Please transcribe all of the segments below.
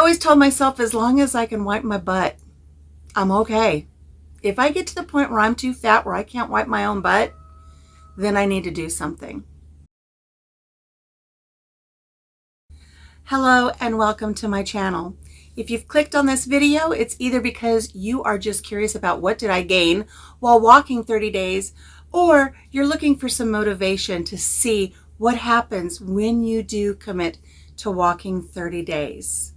always told myself as long as I can wipe my butt, I'm okay. If I get to the point where I'm too fat where I can't wipe my own butt, then I need to do something. Hello and welcome to my channel. If you've clicked on this video, it's either because you are just curious about what did I gain while walking 30 days, or you're looking for some motivation to see what happens when you do commit to walking 30 days.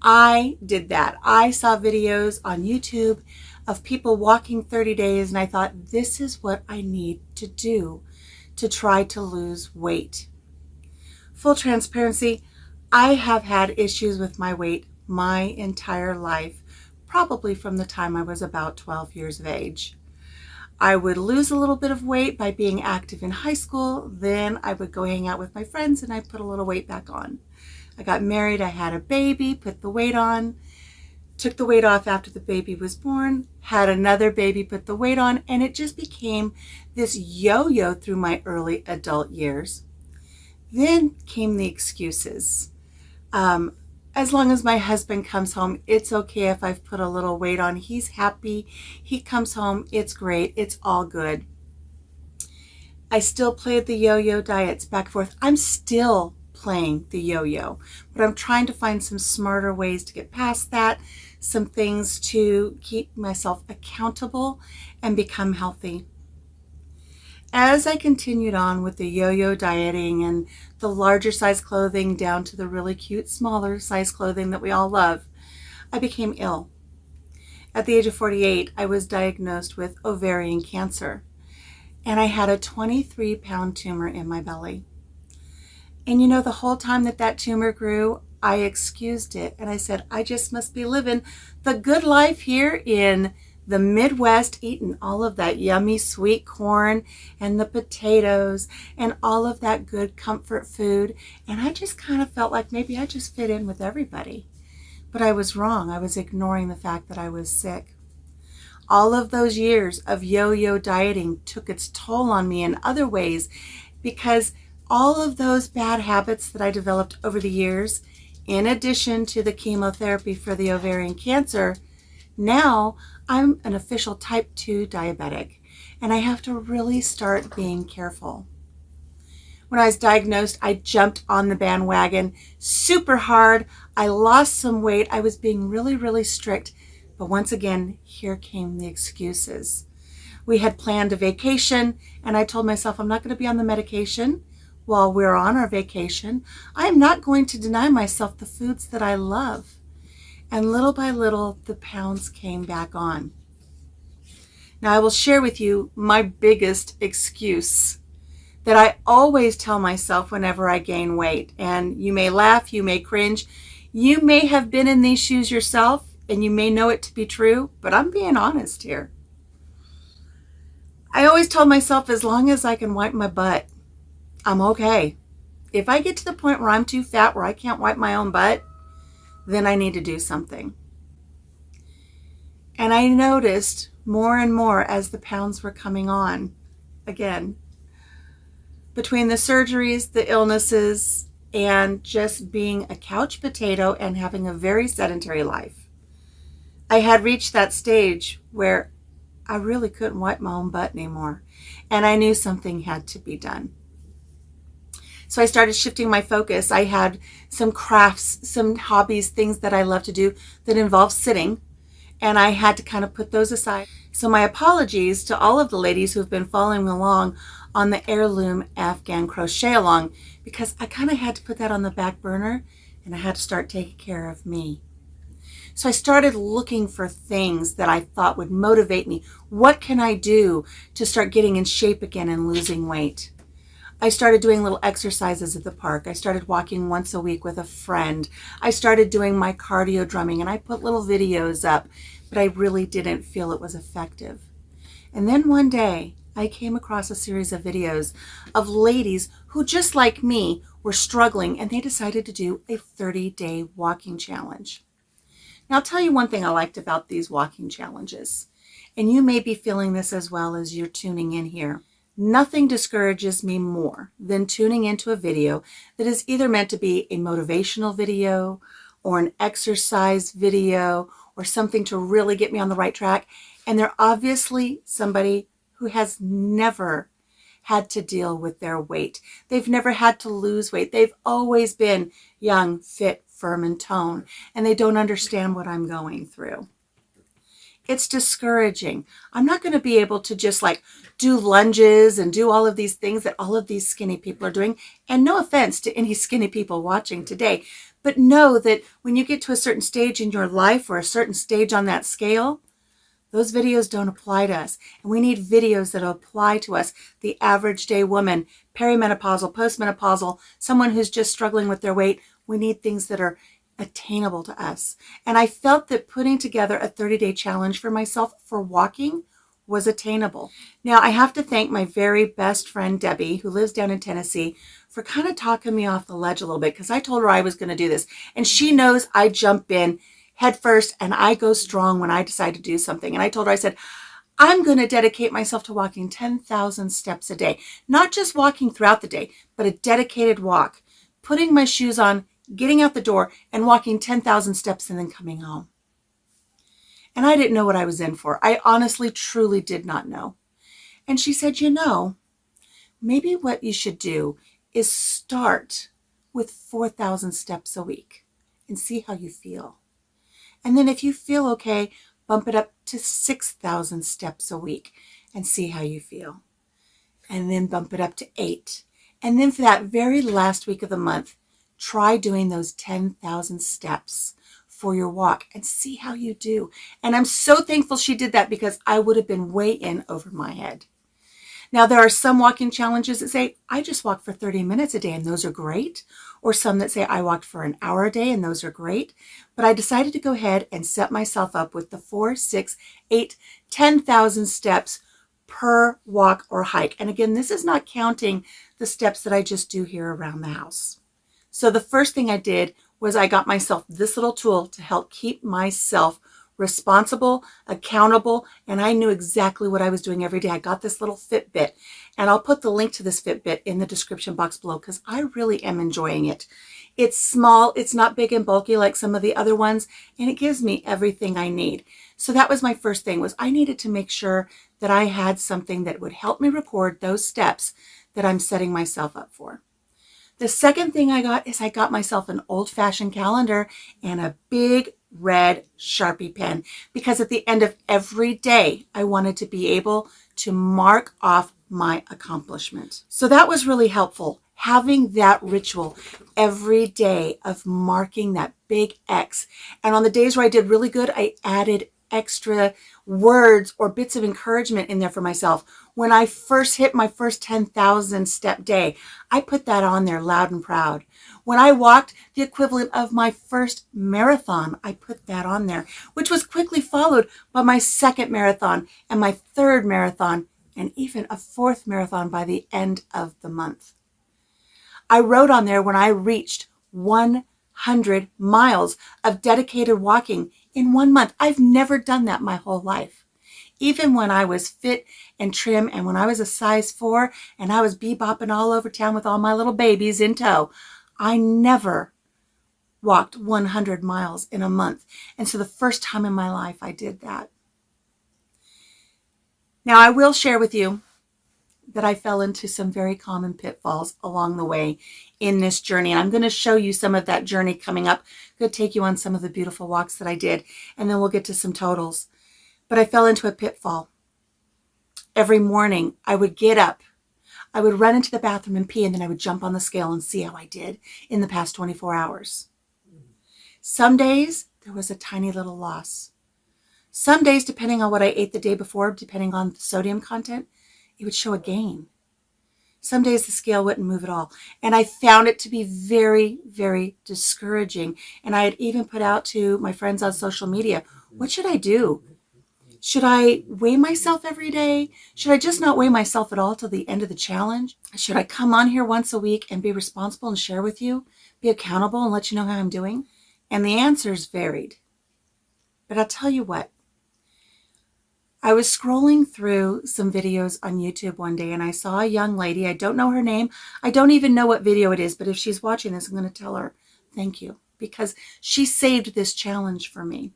I did that. I saw videos on YouTube of people walking 30 days and I thought, this is what I need to do to try to lose weight. Full transparency, I have had issues with my weight my entire life, probably from the time I was about 12 years of age. I would lose a little bit of weight by being active in high school, then I would go hang out with my friends and I put a little weight back on. I got married, I had a baby, put the weight on, took the weight off after the baby was born, had another baby, put the weight on, and it just became this yo-yo through my early adult years. Then came the excuses. As long as my husband comes home, it's okay if I've put a little weight on. He's happy. He comes home. It's great. It's all good. I still played the yo-yo diets back and forth. I'm still playing the yo-yo, but I'm trying to find some smarter ways to get past that, some things to keep myself accountable and become healthy. As I continued on with the yo-yo dieting and the larger size clothing down to the really cute smaller size clothing that we all love, I became ill. At the age of 48, I was diagnosed with ovarian cancer, and I had a 23-pound tumor in my belly. And you know, the whole time that tumor grew, I excused it and I said, I just must be living the good life here in the Midwest, eating all of that yummy sweet corn and the potatoes and all of that good comfort food. And I just kind of felt like maybe I just fit in with everybody. But I was wrong. I was ignoring the fact that I was sick. All of those years of yo-yo dieting took its toll on me in other ways, because all of those bad habits that I developed over the years, in addition to the chemotherapy for the ovarian cancer, now I'm an official type 2 diabetic, and I have to really start being careful. When I was diagnosed, I jumped on the bandwagon super hard. I lost some weight. I was being really, really strict. But once again, here came the excuses. We had planned a vacation, and I told myself I'm not going to be on the medication while we're on our vacation. I'm not going to deny myself the foods that I love. And little by little, the pounds came back on. Now, I will share with you my biggest excuse that I always tell myself whenever I gain weight. And you may laugh, you may cringe. You may have been in these shoes yourself, and you may know it to be true, but I'm being honest here. I always told myself as long as I can wipe my butt, I'm okay. If I get to the point where I'm too fat where I can't wipe my own butt, then I need to do something. And I noticed more and more as the pounds were coming on. Again, between the surgeries, the illnesses, and just being a couch potato and having a very sedentary life, I had reached that stage where I really couldn't wipe my own butt anymore. And I knew something had to be done. So I started shifting my focus. I had some crafts, some hobbies, things that I love to do that involve sitting, and I had to kind of put those aside. So my apologies to all of the ladies who have been following along on the heirloom Afghan crochet along, because I kind of had to put that on the back burner and I had to start taking care of me. So I started looking for things that I thought would motivate me. What can I do to start getting in shape again and losing weight? I started doing little exercises at the park. I started walking once a week with a friend. I started doing my cardio drumming, and I put little videos up, but I really didn't feel it was effective. And then one day, I came across a series of videos of ladies who, just like me, were struggling, and they decided to do a 30-day walking challenge. Now, I'll tell you one thing I liked about these walking challenges, and you may be feeling this as well as you're tuning in here. Nothing discourages me more than tuning into a video that is either meant to be a motivational video or an exercise video or something to really get me on the right track. And they're obviously somebody who has never had to deal with their weight. They've never had to lose weight. They've always been young, fit, firm, and toned, and they don't understand what I'm going through. It's discouraging. I'm not going to be able to just like do lunges and do all of these things that all of these skinny people are doing. And no offense to any skinny people watching today, but know that when you get to a certain stage in your life or a certain stage on that scale, those videos don't apply to us. And we need videos that apply to us, the average day woman, perimenopausal, postmenopausal, someone who's just struggling with their weight. We need things that are attainable to us. And I felt that putting together a 30-day challenge for myself for walking was attainable. Now, I have to thank my very best friend, Debbie, who lives down in Tennessee, for kind of talking me off the ledge a little bit, because I told her I was going to do this. And she knows I jump in head first and I go strong when I decide to do something. And I told her, I said, I'm going to dedicate myself to walking 10,000 steps a day, not just walking throughout the day, but a dedicated walk, putting my shoes on, getting out the door and walking 10,000 steps and then coming home. And I didn't know what I was in for. I honestly, truly did not know. And she said, maybe what you should do is start with 4,000 steps a week and see how you feel. And then if you feel okay, bump it up to 6,000 steps a week and see how you feel. And then bump it up to 8. And then for that very last week of the month, try doing those 10,000 steps for your walk and see how you do. And I'm so thankful she did that, because I would have been way in over my head. Now, there are some walking challenges that say, I just walk for 30 minutes a day, and those are great. Or some that say, I walked for an hour a day, and those are great. But I decided to go ahead and set myself up with the 4, 6, 8, 10,000 steps per walk or hike. And again, this is not counting the steps that I just do here around the house. So the first thing I did was I got myself this little tool to help keep myself responsible, accountable, and I knew exactly what I was doing every day. I got this little Fitbit, and I'll put the link to this Fitbit in the description box below, because I really am enjoying it. It's small, it's not big and bulky like some of the other ones, and it gives me everything I need. So that was my first thing, was I needed to make sure that I had something that would help me record those steps that I'm setting myself up for. The second thing I got is I got myself an old-fashioned calendar and a big red Sharpie pen, because at the end of every day, I wanted to be able to mark off my accomplishment. So that was really helpful, having that ritual every day of marking that big X. And on the days where I did really good, I added extra words or bits of encouragement in there for myself. When I first hit my first 10,000 step day, I put that on there loud and proud. When I walked the equivalent of my first marathon, I put that on there, which was quickly followed by my second marathon and my third marathon, and even a fourth marathon by the end of the month. I wrote on there when I reached 100 miles of dedicated walking in 1 month. I've never done that my whole life. Even when I was fit and trim, and when I was a size 4 and I was bebopping all over town with all my little babies in tow, I never walked 100 miles in a month. And so the first time in my life I did that. Now, I will share with you that I fell into some very common pitfalls along the way in this journey. And I'm going to show you some of that journey coming up. I'm going to take you on some of the beautiful walks that I did, and then we'll get to some totals. But I fell into a pitfall. Every morning I would get up, I would run into the bathroom and pee, and then I would jump on the scale and see how I did in the past 24 hours. Some days there was a tiny little loss. Some days, depending on what I ate the day before, depending on the sodium content, it would show a gain. Some days the scale wouldn't move at all. And I found it to be very, very discouraging. And I had even put out to my friends on social media, what should I do? Should I weigh myself every day? Should I just not weigh myself at all till the end of the challenge? Should I come on here once a week and be responsible and share with you, be accountable and let you know how I'm doing? And the answers varied. But I'll tell you what, I was scrolling through some videos on YouTube one day, and I saw a young lady. I don't know her name. I don't even know what video it is, but if she's watching this, I'm going to tell her, thank you. because she saved this challenge for me.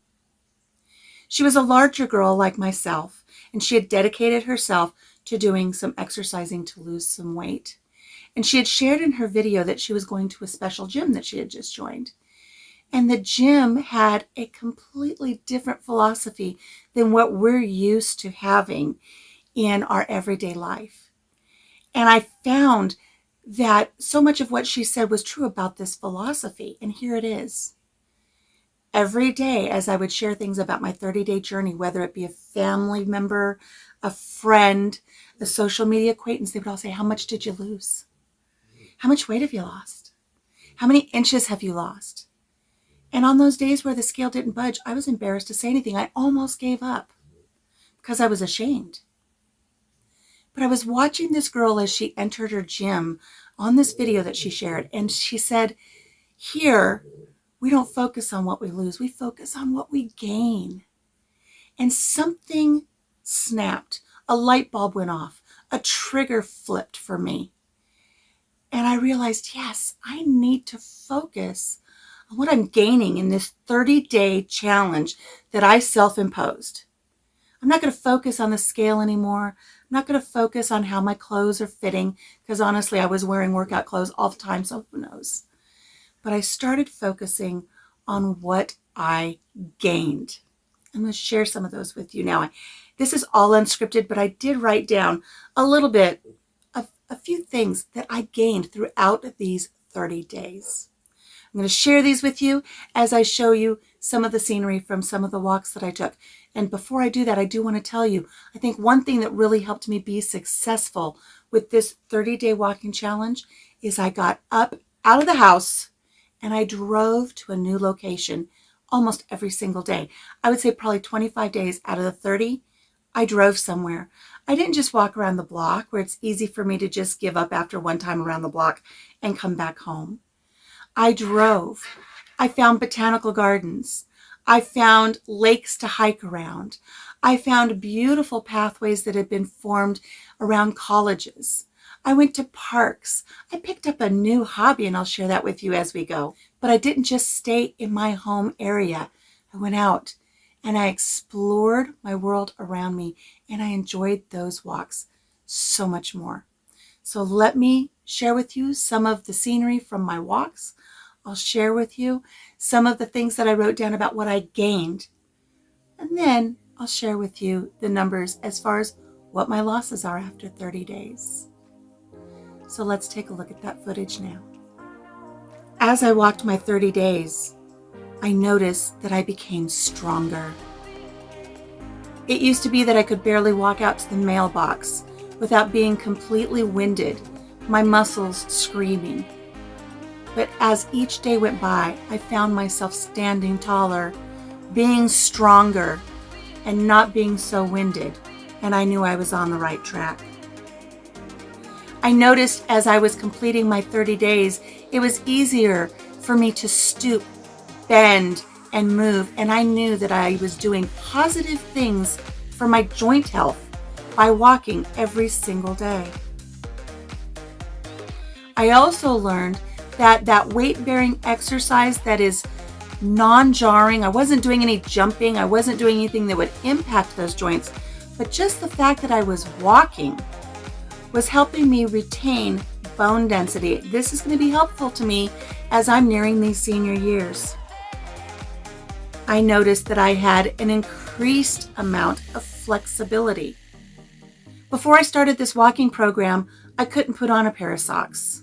She was a larger girl like myself, and she had dedicated herself to doing some exercising to lose some weight. And she had shared in her video that she was going to a special gym that she had just joined. And the gym had a completely different philosophy than what we're used to having in our everyday life. And I found that so much of what she said was true about this philosophy. And here it is. Every day, as I would share things about my 30-day journey, whether it be a family member, a friend, a social media acquaintance, they would all say, how much did you lose? How much weight have you lost? How many inches have you lost? And on those days where the scale didn't budge, I was embarrassed to say anything. I almost gave up because I was ashamed. But I was watching this girl as she entered her gym on this video that she shared, and she said, here, we don't focus on what we lose. We focus on what we gain. And something snapped. A light bulb went off. A trigger flipped for me. And I realized, yes, I need to focus on what I'm gaining in this 30-day challenge that I self-imposed. I'm not going to focus on the scale anymore. I'm not going to focus on how my clothes are fitting, because honestly, I was wearing workout clothes all the time, so who knows? But I started focusing on what I gained. I'm going to share some of those with you now. This is all unscripted, but I did write down a little bit of a few things that I gained throughout these 30 days. I'm going to share these with you as I show you some of the scenery from some of the walks that I took. And before I do that, I do want to tell you, I think one thing that really helped me be successful with this 30-day walking challenge is I got up out of the house and I drove to a new location almost every single day. I would say probably 25 days out of the 30, I drove somewhere. I didn't just walk around the block where it's easy for me to just give up after one time around the block and come back home. I drove. I found botanical gardens. I found lakes to hike around. I found beautiful pathways that had been formed around colleges. I went to parks. I picked up a new hobby, and I'll share that with you as we go. But I didn't just stay in my home area. I went out and I explored my world around me, and I enjoyed those walks so much more. So let me share with you some of the scenery from my walks. I'll share with you some of the things that I wrote down about what I gained. And then I'll share with you the numbers as far as what my losses are after 30 days. So let's take a look at that footage now. As I walked my 30 days, I noticed that I became stronger. It used to be that I could barely walk out to the mailbox without being completely winded, my muscles screaming. But as each day went by, I found myself standing taller, being stronger, and not being so winded, and I knew I was on the right track. I noticed as I was completing my 30 days, it was easier for me to stoop, bend, and move, and I knew that I was doing positive things for my joint health by walking every single day. I also learned that weight-bearing exercise that is non-jarring, I wasn't doing any jumping, I wasn't doing anything that would impact those joints, but just the fact that I was walking was helping me retain bone density. This is going to be helpful to me as I'm nearing these senior years. I noticed that I had an increased amount of flexibility. Before I started this walking program, I couldn't put on a pair of socks.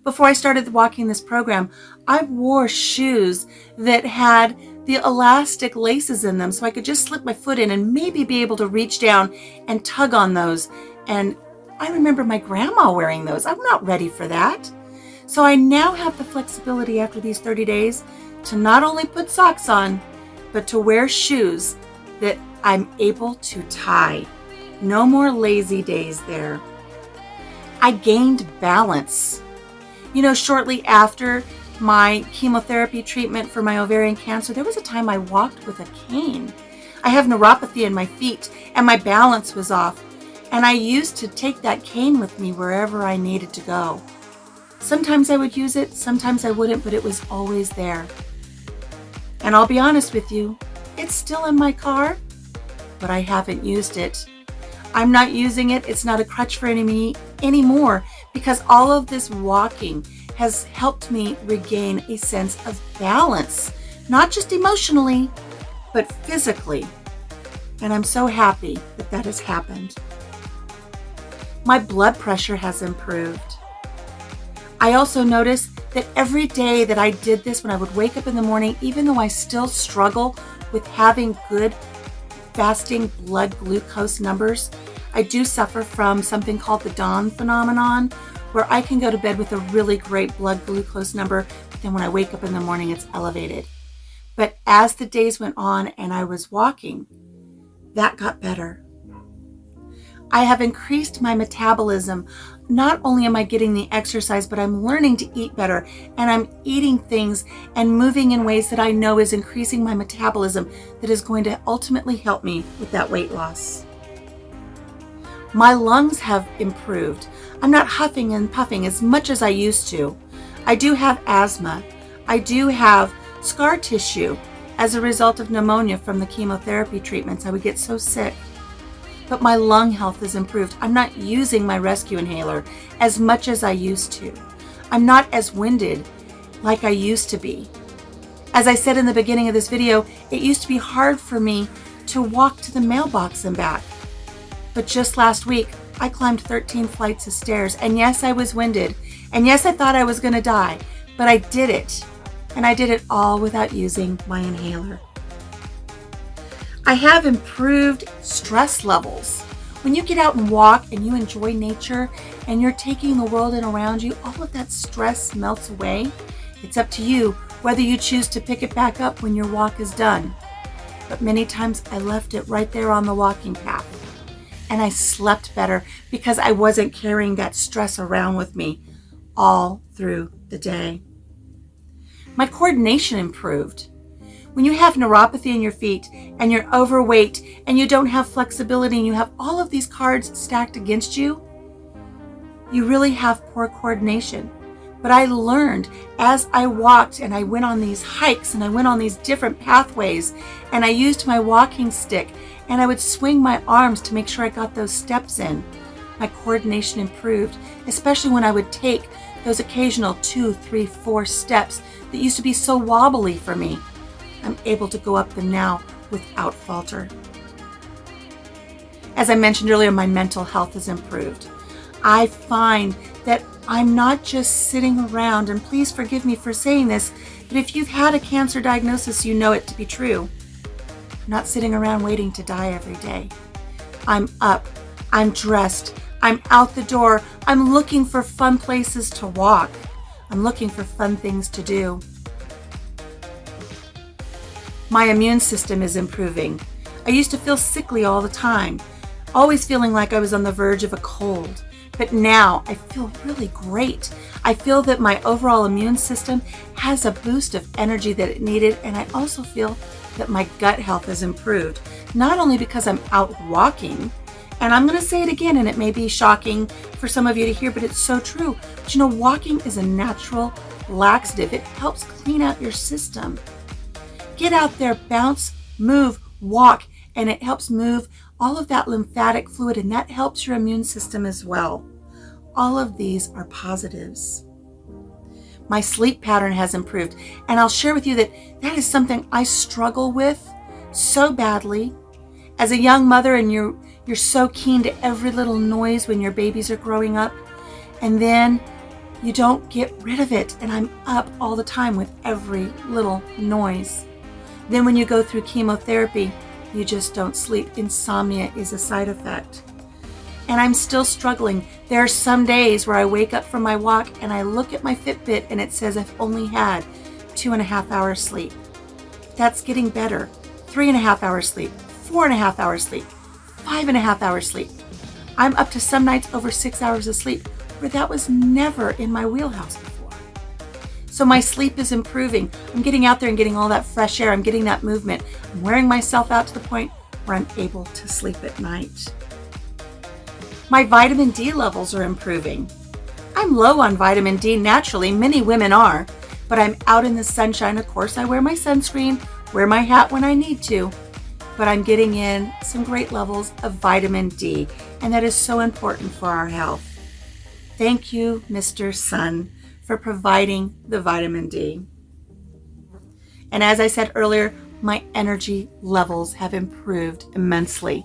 Before I started walking this program, I wore shoes that had the elastic laces in them so I could just slip my foot in and maybe be able to reach down and tug on those. And I remember my grandma wearing those. I'm not ready for that. So I now have the flexibility after these 30 days to not only put socks on, but to wear shoes that I'm able to tie. No more lazy days there. I gained balance. You know, shortly after my chemotherapy treatment for my ovarian cancer, there was a time I walked with a cane. I have neuropathy in my feet and my balance was off. And I used to take that cane with me wherever I needed to go. Sometimes I would use it, sometimes I wouldn't, but it was always there. And I'll be honest with you, it's still in my car, but I haven't used it. I'm not using it. It's not a crutch for me anymore because all of this walking has helped me regain a sense of balance, not just emotionally, but physically. And I'm so happy that that has happened. My blood pressure has improved. I also noticed that every day that I did this, when I would wake up in the morning, even though I still struggle with having good fasting blood glucose numbers, I do suffer from something called the dawn phenomenon, where I can go to bed with a really great blood glucose number, but then when I wake up in the morning, it's elevated. But as the days went on and I was walking, that got better. I have increased my metabolism. Not only am I getting the exercise, but I'm learning to eat better, and I'm eating things and moving in ways that I know is increasing my metabolism that is going to ultimately help me with that weight loss. My lungs have improved. I'm not huffing and puffing as much as I used to. I do have asthma. I do have scar tissue as a result of pneumonia from the chemotherapy treatments. I would get so sick. But my lung health has improved. I'm not using my rescue inhaler as much as I used to. I'm not as winded like I used to be. As I said in the beginning of this video, it used to be hard for me to walk to the mailbox and back. But just last week, I climbed 13 flights of stairs. And yes, I was winded. And yes, I thought I was going to die. But I did it. And I did it all without using my inhaler. I have improved stress levels. When you get out and walk and you enjoy nature and you're taking the world in around you, all of that stress melts away. It's up to you whether you choose to pick it back up when your walk is done. But many times I left it right there on the walking path. And I slept better because I wasn't carrying that stress around with me all through the day. My coordination improved. When you have neuropathy in your feet and you're overweight and you don't have flexibility and you have all of these cards stacked against you, you really have poor coordination. But I learned as I walked and I went on these hikes and I went on these different pathways and I used my walking stick and I would swing my arms to make sure I got those steps in. My coordination improved, especially when I would take those occasional 2, 3, 4 steps that used to be so wobbly for me. I'm able to go up them now without falter. As I mentioned earlier, my mental health has improved. I find that I'm not just sitting around, and please forgive me for saying this, but if you've had a cancer diagnosis, you know it to be true. I'm not sitting around waiting to die every day. I'm up, I'm dressed, I'm out the door, I'm looking for fun places to walk. I'm looking for fun things to do. My immune system is improving. I used to feel sickly all the time, always feeling like I was on the verge of a cold. But now I feel really great. I feel that my overall immune system has a boost of energy that it needed, and I also feel that my gut health has improved. Not only because I'm out walking, and I'm going to say it again, and it may be shocking for some of you to hear, but it's so true. But you know, walking is a natural laxative. It helps clean out your system. Get out there, bounce, move, walk, and it helps move all of that lymphatic fluid, and that helps your immune system as well. All of these are positives. My sleep pattern has improved, and I'll share with you that that is something I struggle with so badly. As a young mother, and you're so keen to every little noise when your babies are growing up, and then you don't get rid of it, and I'm up all the time with every little noise. Then when you go through chemotherapy, you just don't sleep. Insomnia is a side effect. And I'm still struggling. There are some days where I wake up from my walk and I look at my Fitbit and it says I've only had 2.5 hours sleep. That's getting better. 3.5 hours sleep, 4.5 hours sleep, 5.5 hours sleep. I'm up to some nights over 6 hours of sleep, where that was never in my wheelhouse before. So my sleep is improving. I'm getting out there and getting all that fresh air. I'm getting that movement. I'm wearing myself out to the point where I'm able to sleep at night. My vitamin D levels are improving. I'm low on vitamin D naturally, many women are, but I'm out in the sunshine. Of course, I wear my sunscreen, wear my hat when I need to, but I'm getting in some great levels of vitamin D, and that is so important for our health. Thank you, Mr. Sun, for providing the vitamin D. And as I said earlier, my energy levels have improved immensely.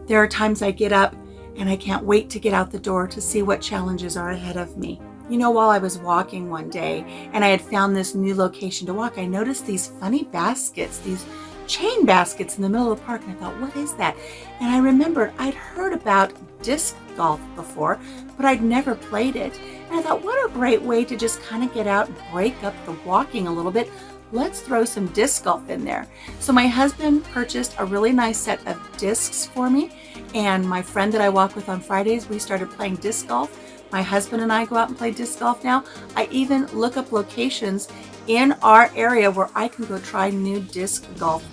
There are times I get up and I can't wait to get out the door to see what challenges are ahead of me. You know, while I was walking one day and I had found this new location to walk, I noticed these funny baskets, these chain baskets in the middle of the park, and I thought, what is that? And I remembered I'd heard about disc golf before, but I'd never played it. And I thought, what a great way to just kind of get out and break up the walking a little bit. Let's throw some disc golf in there. So my husband purchased a really nice set of discs for me, and my friend that I walk with on Fridays, we started playing disc golf. My husband and I go out and play disc golf now. I even look up locations in our area where I can go try new disc golf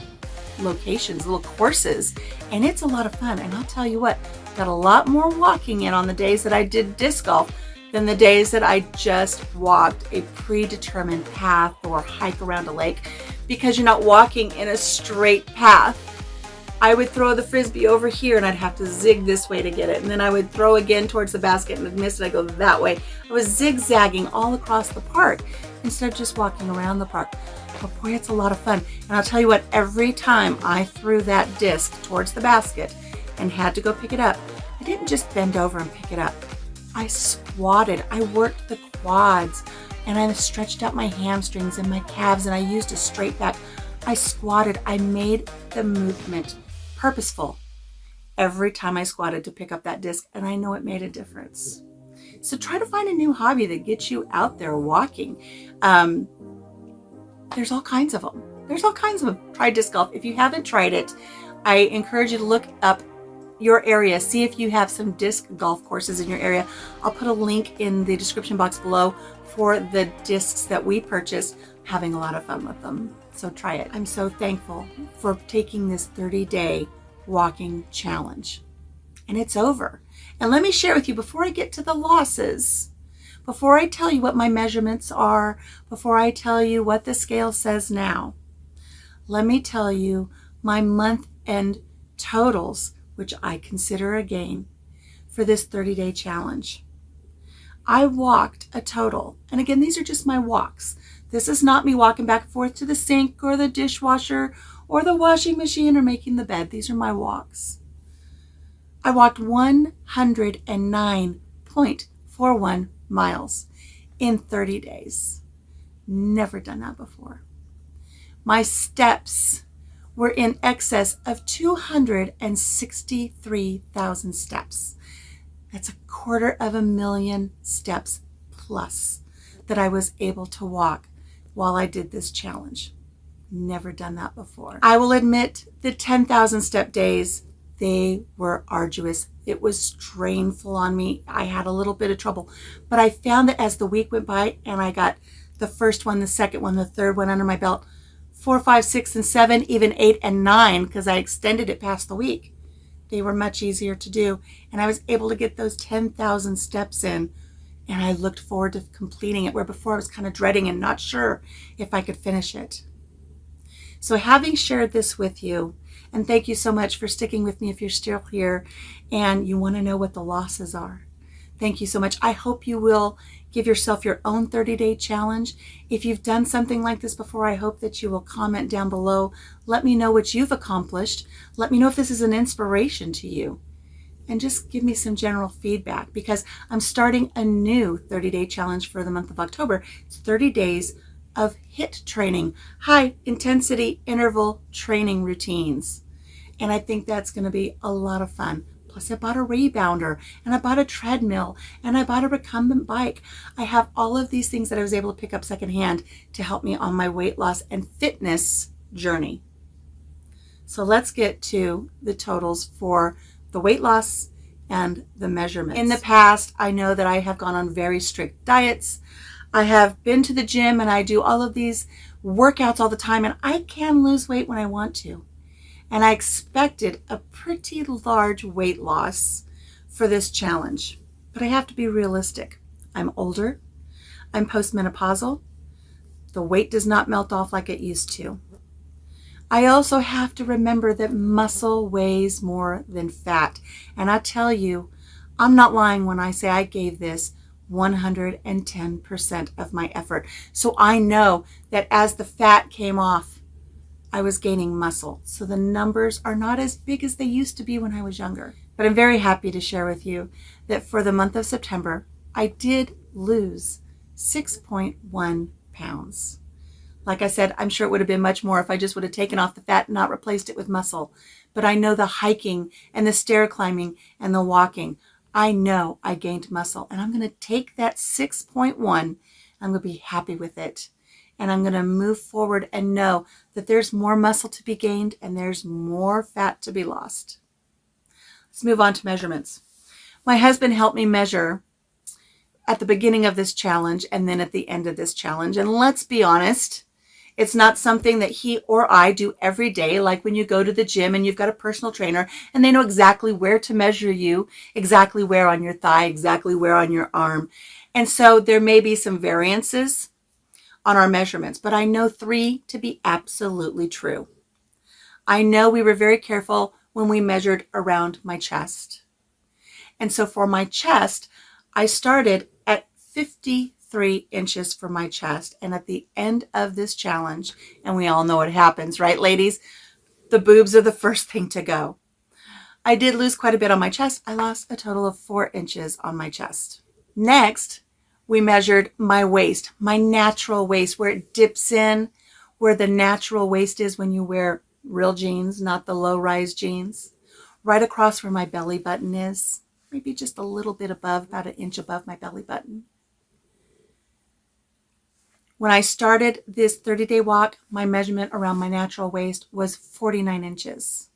locations, little courses, and it's a lot of fun. And I'll tell you what, got a lot more walking in on the days that I did disc golf than the days that I just walked a predetermined path or hike around a lake, because you're not walking in a straight path. I would throw the Frisbee over here and I'd have to zig this way to get it. And then I would throw again towards the basket and I'd miss it. I'd go that way. I was zigzagging all across the park instead of just walking around the park. But boy, it's a lot of fun. And I'll tell you what, every time I threw that disc towards the basket and had to go pick it up, I didn't just bend over and pick it up. I squatted. I worked the quads and I stretched out my hamstrings and my calves, and I used a straight back. I squatted. I made the movement purposeful every time I squatted to pick up that disc, and I know it made a difference. So try to find a new hobby that gets you out there walking. There's all kinds of them. Try disc golf. If you haven't tried it, I encourage you to look up your area. See if you have some disc golf courses in your area. I'll put a link in the description box below for the discs that we purchased. Having a lot of fun with them. So try it. I'm so thankful for taking this 30-day walking challenge. And it's over. And let me share with you, before I get to the losses, before I tell you what my measurements are, before I tell you what the scale says now, let me tell you my month-end totals, which I consider a gain for this 30-day challenge. I walked a total, and again, these are just my walks. This is not me walking back and forth to the sink or the dishwasher or the washing machine or making the bed. These are my walks. I walked 109.41 miles in 30 days. Never done that before. My steps were in excess of 263,000 steps. That's 250,000 steps plus that I was able to walk while I did this challenge. Never done that before. I will admit the 10,000 step days, they were arduous. It was strainful on me. I had a little bit of trouble, but I found that as the week went by and I got the first one, the second one, the third one under my belt, 4, 5, 6, and 7, even 8 and 9, because I extended it past the week, they were much easier to do. And I was able to get those 10,000 steps in. And I looked forward to completing it, where before I was kind of dreading and not sure if I could finish it. So having shared this with you, and thank you so much for sticking with me if you're still here and you want to know what the losses are. Thank you so much. I hope you will give yourself your own 30-day challenge. If you've done something like this before, I hope that you will comment down below. Let me know what you've accomplished. Let me know if this is an inspiration to you. And just give me some general feedback, because I'm starting a new 30-day challenge for the month of October. It's 30 days of HIIT training, high intensity interval training routines. And I think that's going to be a lot of fun. Plus I bought a rebounder, and I bought a treadmill, and I bought a recumbent bike. I have all of these things that I was able to pick up secondhand to help me on my weight loss and fitness journey. So let's get to the totals for the weight loss and the measurements. In the past, I know that I have gone on very strict diets. I have been to the gym and I do all of these workouts all the time, and I can lose weight when I want to. And I expected a pretty large weight loss for this challenge, but I have to be realistic. I'm older. I'm postmenopausal. The weight does not melt off like it used to. I also have to remember that muscle weighs more than fat. And I tell you, I'm not lying when I say I gave this 110% of my effort. So I know that as the fat came off, I was gaining muscle. So the numbers are not as big as they used to be when I was younger. But I'm very happy to share with you that for the month of September, I did lose 6.1 pounds. Like I said, I'm sure it would have been much more if I just would have taken off the fat and not replaced it with muscle. But I know the hiking and the stair climbing and the walking, I know I gained muscle. And I'm going to take that 6.1, I'm going to be happy with it. And I'm going to move forward and know that there's more muscle to be gained and there's more fat to be lost. Let's move on to measurements. My husband helped me measure at the beginning of this challenge and then at the end of this challenge. And let's be honest, it's not something that he or I do every day, like when you go to the gym and you've got a personal trainer and they know exactly where to measure you, exactly where on your thigh, exactly where on your arm. And so there may be some variances on our measurements, but I know 3 to be absolutely true. I know we were very careful when we measured around my chest. And so for my chest, I started at 53 inches for my chest. And at the end of this challenge, and we all know what happens, right, ladies? The boobs are the first thing to go. I did lose quite a bit on my chest. I lost a total of 4 inches on my chest. Next, we measured my waist, my natural waist, where it dips in, where the natural waist is when you wear real jeans, not the low-rise jeans. Right across where my belly button is, maybe just a little bit above, about an inch above my belly button. When I started this 30-day walk, my measurement around my natural waist was 49 inches.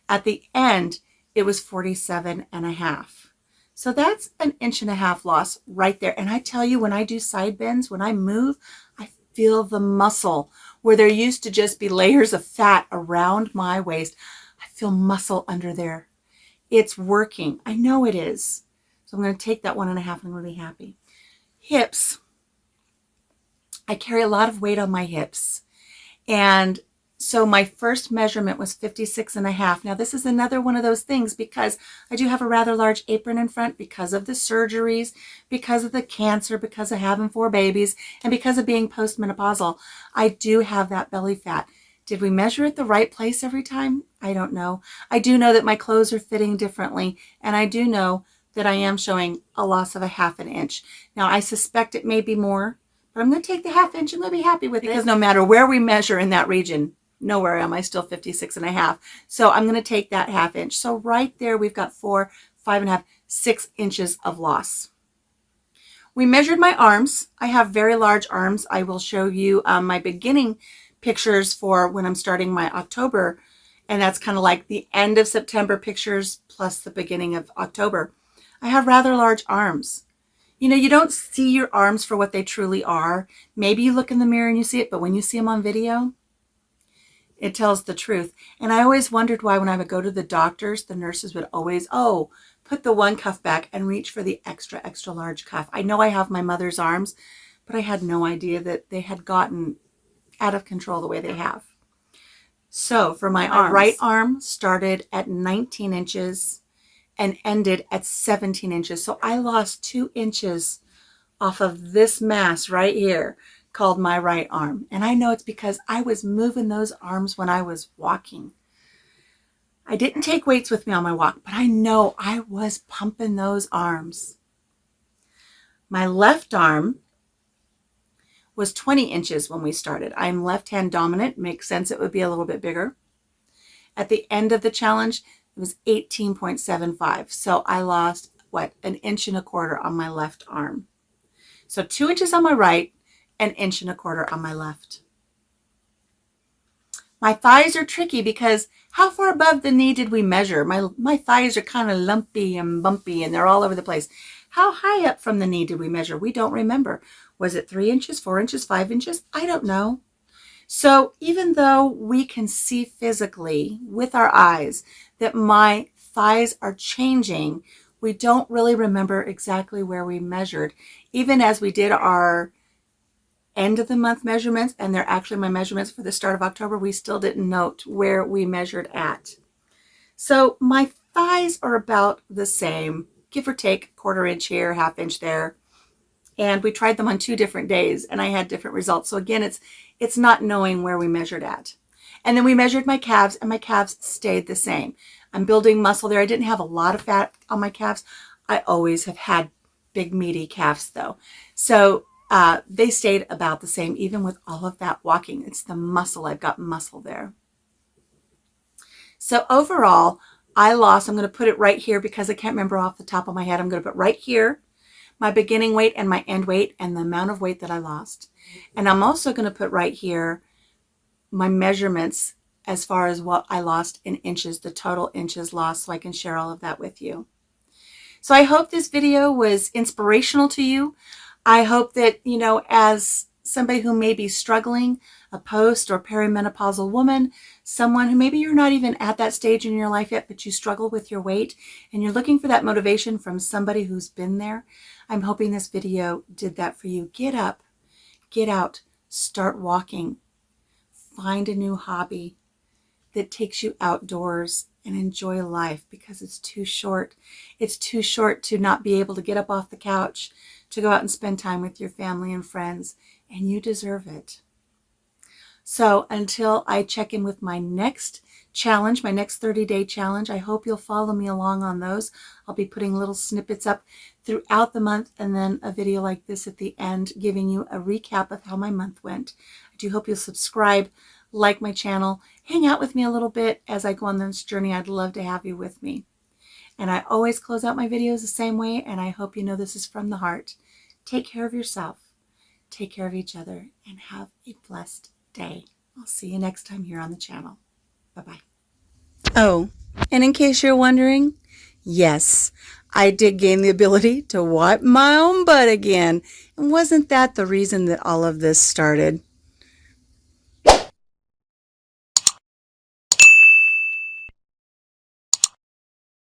At the end, it was 47 and a half. So that's an inch and a half loss right there. And I tell you, when I do side bends, when I move, I feel the muscle where there used to just be layers of fat around my waist. I feel muscle under there. It's working. I know it is. So I'm going to take that 1.5 and I'm going to be happy. Hips. I carry a lot of weight on my hips. And so my first measurement was 56 and a half. Now this is another one of those things because I do have a rather large apron in front because of the surgeries, because of the cancer, because of having 4 babies, and because of being postmenopausal. I do have that belly fat. Did we measure it the right place every time? I don't know. I do know that my clothes are fitting differently, and I do know that I am showing a loss of a 1/2 inch. Now I suspect it may be more, but I'm going to take the 1/2 inch and I'm going to be happy with it because no matter where we measure in that region, nowhere am I still 56 and a half. So I'm going to take that 1/2 inch. So right there, we've got 4, 5.5, 6 inches of loss. We measured my arms. I have very large arms. I will show you my beginning pictures for when I'm starting my October. And that's kind of like the end of September pictures plus the beginning of October. I have rather large arms. You know, you don't see your arms for what they truly are. Maybe you look in the mirror and you see it, but when you see them on video, it tells the truth. And I always wondered why when I would go to the doctors, the nurses would always, put the one cuff back and reach for the extra, extra large cuff. I know I have my mother's arms, but I had no idea that they had gotten out of control the way they have. So for my arms, right arm started at 19 inches and ended at 17 inches. So I lost 2 inches off of this mass right here called my right arm. And I know it's because I was moving those arms when I was walking. I didn't take weights with me on my walk, but I know I was pumping those arms. My left arm was 20 inches when we started. I'm left-hand dominant. Makes sense it would be a little bit bigger. At the end of the challenge, it was 18.75. So I lost, 1.25 inches on my left arm. So 2 inches on my right, 1.25 inches on my left. My thighs are tricky because how far above the knee did we measure? My thighs are kind of lumpy and bumpy and they're all over the place. How high up from the knee did we measure? We don't remember. Was it 3 inches, 4 inches, 5 inches? I don't know. So even though we can see physically with our eyes that my thighs are changing, we don't really remember exactly where we measured. Even as we did our end of the month measurements, and they're actually my measurements for the start of October, we still didn't note where we measured at. So my thighs are about the same, give or take 1/4 inch here, 1/2 inch there. And we tried them on 2 different days and I had different results. So again, it's not knowing where we measured at. And then we measured my calves and my calves stayed the same. I'm building muscle there. I didn't have a lot of fat on my calves. I always have had big meaty calves though. So they stayed about the same even with all of that walking. It's the muscle. I've got muscle there. So overall, I lost, I'm going to put it right here because I can't remember off the top of my head. I'm going to put right here my beginning weight and my end weight and the amount of weight that I lost. And I'm also going to put right here my measurements as far as what I lost in inches, the total inches lost, so I can share all of that with you. So I hope this video was inspirational to you. I hope that, you know, as somebody who may be struggling, a post or perimenopausal woman, someone who maybe you're not even at that stage in your life yet, but you struggle with your weight and you're looking for that motivation from somebody who's been there, I'm hoping this video did that for you. Get up, get out, start walking, find a new hobby that takes you outdoors and enjoy life because it's too short. It's too short to not be able to get up off the couch, to go out and spend time with your family and friends, and you deserve it. So until I check in with my next challenge, my next 30-day challenge, I hope you'll follow me along on those. I'll be putting little snippets up throughout the month and then a video like this at the end giving you a recap of how my month went. I do hope you'll subscribe, like my channel, hang out with me a little bit as I go on this journey. I'd love to have you with me. And I always close out my videos the same way, and I hope you know this is from the heart. Take care of yourself, take care of each other, and have a blessed day. I'll see you next time here on the channel. Bye-bye. Oh, and in case you're wondering, yes, I did gain the ability to wipe my own butt again. And wasn't that the reason that all of this started?